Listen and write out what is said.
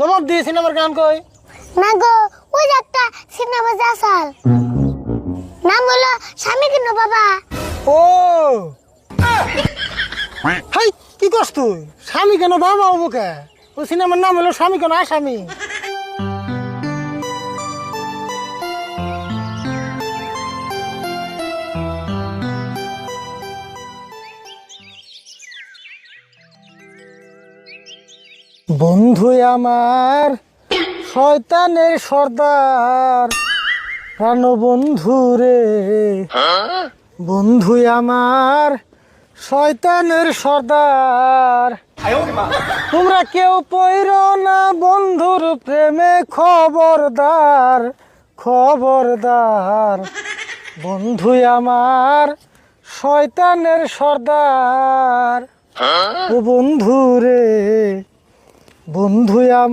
জবাব দিয়ে সিনেমার গান কই? না গো, ওই যে একটা সিনেমা জাসাল, নাম হলো স্বামী কেন বাবা। ও হাই, কি করছ তুই? স্বামী কেন বাবা হবো কে? ওই সিনেমার নাম হলো স্বামী কেন আসামি। বন্ধু আমার শয়তানের সর্দার, প্রাণ বন্ধু রে, বন্ধু আমার শয়তানের সর্দার। তোমরা কেউ পইরো না বন্ধুর প্রেমে, খবরদার খবরদার। বন্ধু আমার শয়তানের সর্দার, ও বন্ধু রে, বন্ধু আমার।